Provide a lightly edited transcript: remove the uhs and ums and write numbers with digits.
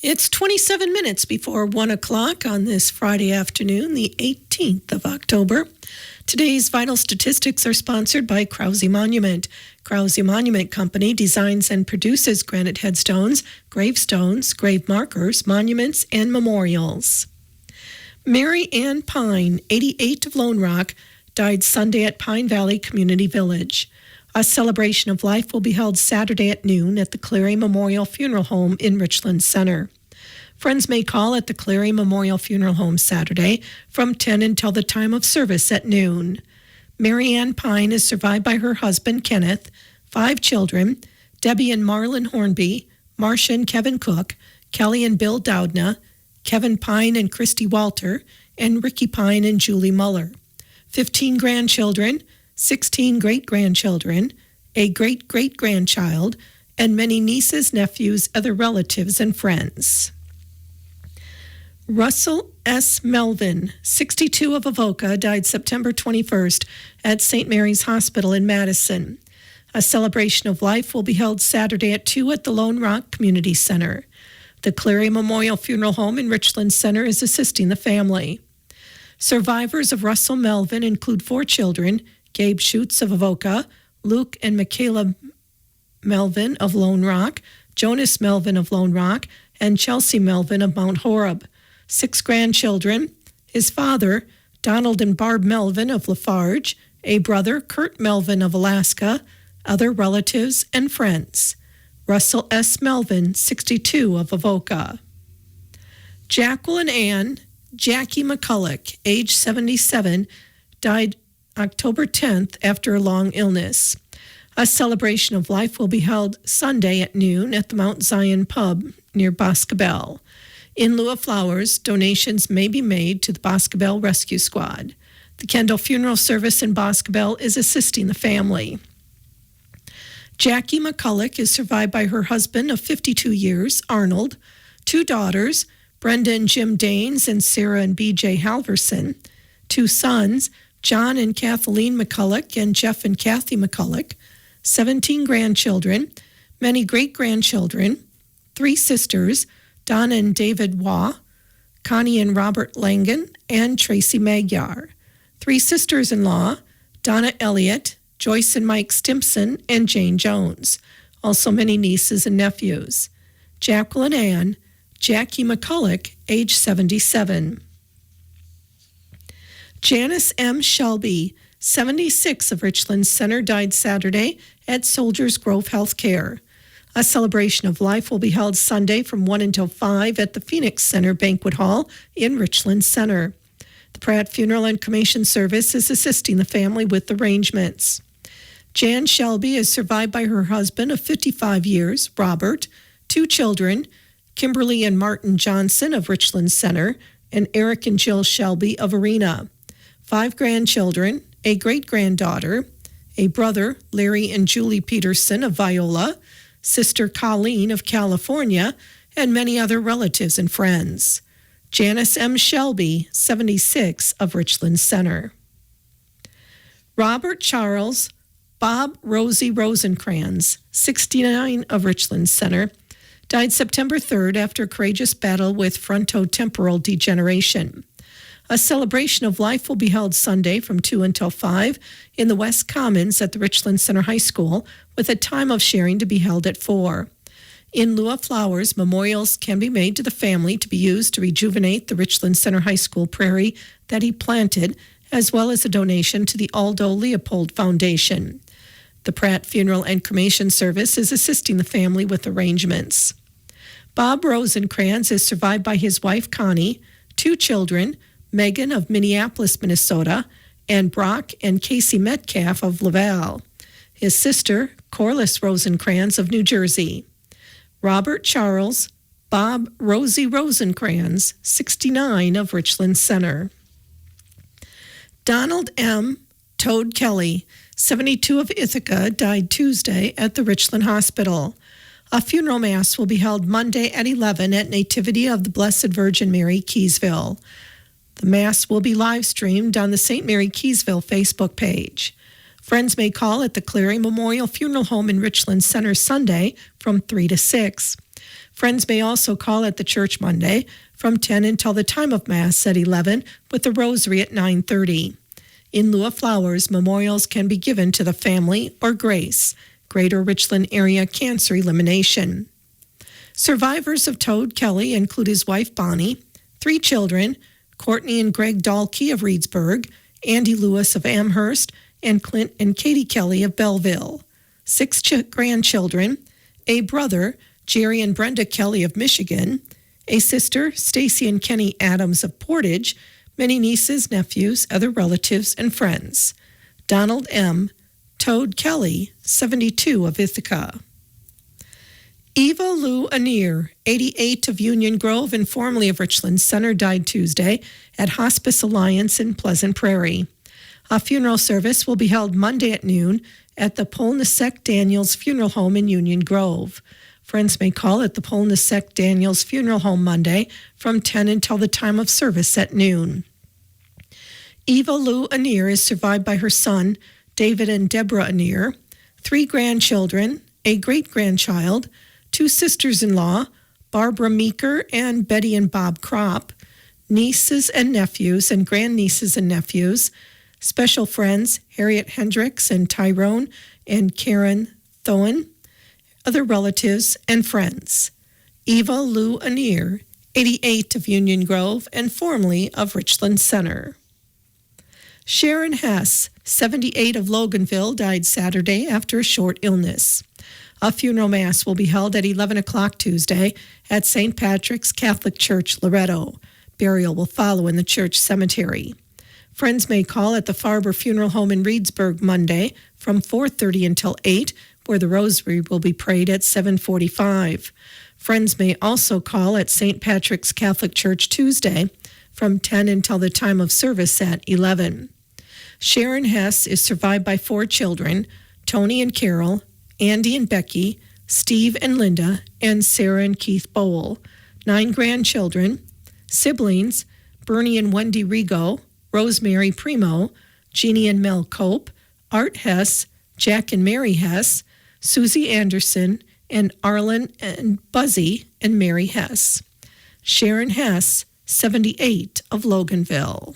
It's 27 minutes before 1 o'clock on this Friday afternoon, the 18th of October. Today's vital statistics are sponsored by Krause Monument. Krause Monument Company designs and produces granite headstones, gravestones, grave markers, monuments, and memorials. Mary Ann Pine, 88 of Lone Rock, died Sunday at Pine Valley Community Village. A celebration of life will be held Saturday at noon at the Cleary Memorial Funeral Home in Richland Center. Friends may call at the Cleary Memorial Funeral Home Saturday from 10 until the time of service at noon. Mary Ann Pine is survived by her husband, Kenneth, 5 children, Debbie and Marlon Hornby, Marcia and Kevin Cook, Kelly and Bill Doudna, Kevin Pine and Christy Walter, and Ricky Pine and Julie Muller. 15 grandchildren, 16 great-grandchildren, a great-great-grandchild, and many nieces, nephews, other relatives, and friends. Russell S. Melvin, 62 of Avoca, died September 21st at St. Mary's Hospital in Madison. A celebration of life will be held Saturday at 2 at the Lone Rock Community Center. The Cleary Memorial Funeral Home in Richland Center is assisting the family. Survivors of Russell Melvin include 4 children, Gabe Schutz of Avoca, Luke and Michaela Melvin of Lone Rock, Jonas Melvin of Lone Rock, and Chelsea Melvin of Mount Horeb. 6 grandchildren, his father, Donald and Barb Melvin of Lafarge, a brother, Kurt Melvin of Alaska, other relatives and friends. Russell S. Melvin, 62 of Avoca. Jacqueline Ann, Jackie McCulloch, age 77, died October 10th after a long illness. A celebration of life will be held Sunday at noon at the Mount Zion Pub near Boscobel. In lieu of flowers, donations may be made to the Boscobel Rescue Squad. The Kendall Funeral Service in Boscobel is assisting the family. Jackie McCulloch is survived by her husband of 52 years, Arnold, 2 daughters, Brenda and Jim Danes and Sarah and B.J. Halverson, 2 sons, John and Kathleen McCulloch and Jeff and Kathy McCulloch, 17 grandchildren, many great-grandchildren, 3 sisters, Donna and David Waugh, Connie and Robert Langen, and Tracy Magyar, 3 sisters-in-law, Donna Elliott, Joyce and Mike Stimpson, and Jane Jones. Also many nieces and nephews. Jacqueline Ann, Jackie McCulloch, age 77. Janice M. Shelby, 76 of Richland Center, died Saturday at Soldiers Grove Healthcare. A celebration of life will be held Sunday from 1 until 5 at the Phoenix Center Banquet Hall in Richland Center. The Pratt Funeral and Cremation Service is assisting the family with arrangements. Jan Shelby is survived by her husband of 55 years, Robert, 2 children, Kimberly and Martin Johnson of Richland Center, and Eric and Jill Shelby of Arena. 5 grandchildren, a great-granddaughter, a brother, Larry and Julie Peterson of Viola, sister Colleen of California, and many other relatives and friends. Janice M. Shelby, 76 of Richland Center. Robert Charles Bob Rosie Rosencrans, 69 of Richland Center, died September 3rd after a courageous battle with frontotemporal degeneration. A celebration of life will be held Sunday from 2 until 5 in the West Commons at the Richland Center High School, with a time of sharing to be held at 4. In lieu of flowers, memorials can be made to the family to be used to rejuvenate the Richland Center High School prairie that he planted, as well as a donation to the Aldo Leopold Foundation. The Pratt Funeral and Cremation Service is assisting the family with arrangements. Bob Rosencrans is survived by his wife Connie, 2 children, Megan of Minneapolis, Minnesota, and Brock and Casey Metcalf of Laval. His sister, Corliss Rosencrans of New Jersey. Robert Charles Bob Rosie Rosencrans, 69 of Richland Center. Donald M. Toad Kelly, 72 of Ithaca, died Tuesday at the Richland Hospital. A funeral mass will be held Monday at 11 at Nativity of the Blessed Virgin Mary, Keysville. The Mass will be live streamed on the St. Mary Keysville Facebook page. Friends may call at the Cleary Memorial Funeral Home in Richland Center Sunday from 3 to 6. Friends may also call at the church Monday from 10 until the time of Mass at 11 with the rosary at 9:30. In lieu of flowers, memorials can be given to the family or Grace, Greater Richland Area Cancer Elimination. Survivors of Toad Kelly include his wife Bonnie, 3 children, Courtney and Greg Dahlke of Reedsburg, Andy Lewis of Amherst, and Clint and Katie Kelly of Belleville, 6 grandchildren, a brother, Jerry and Brenda Kelly of Michigan, a sister, Stacy and Kenny Adams of Portage, many nieces, nephews, other relatives, and friends. Donald M. Toad Kelly, 72 of Ithaca. Eva Lou Anir, 88 of Union Grove and formerly of Richland Center, died Tuesday at Hospice Alliance in Pleasant Prairie. A funeral service will be held Monday at noon at the Polnasek Daniels Funeral Home in Union Grove. Friends may call at the Polnasek Daniels Funeral Home Monday from 10 until the time of service at noon. Eva Lou Anir is survived by her son, David and Deborah Anir, 3 grandchildren, a great-grandchild, 2 sisters-in-law, Barbara Meeker and Betty and Bob Kropp, nieces and nephews and grandnieces and nephews, special friends, Harriet Hendricks and Tyrone and Karen Thoen, other relatives and friends. Eva Lou Anir, 88 of Union Grove and formerly of Richland Center. Sharon Hess, 78 of Loganville, died Saturday after a short illness. A funeral mass will be held at 11 o'clock Tuesday at St. Patrick's Catholic Church, Loretto. Burial will follow in the church cemetery. Friends may call at the Farber Funeral Home in Reedsburg Monday from 4:30 until 8, where the rosary will be prayed at 7:45. Friends may also call at St. Patrick's Catholic Church Tuesday from 10 until the time of service at 11. Sharon Hess is survived by 4 children, Tony and Carol, Andy and Becky, Steve and Linda, and Sarah and Keith Bowl, 9 grandchildren, siblings, Bernie and Wendy Rigo, Rosemary Primo, Jeannie and Mel Cope, Art Hess, Jack and Mary Hess, Susie Anderson, and Arlen and Buzzy and Mary Hess. Sharon Hess, 78 of Loganville.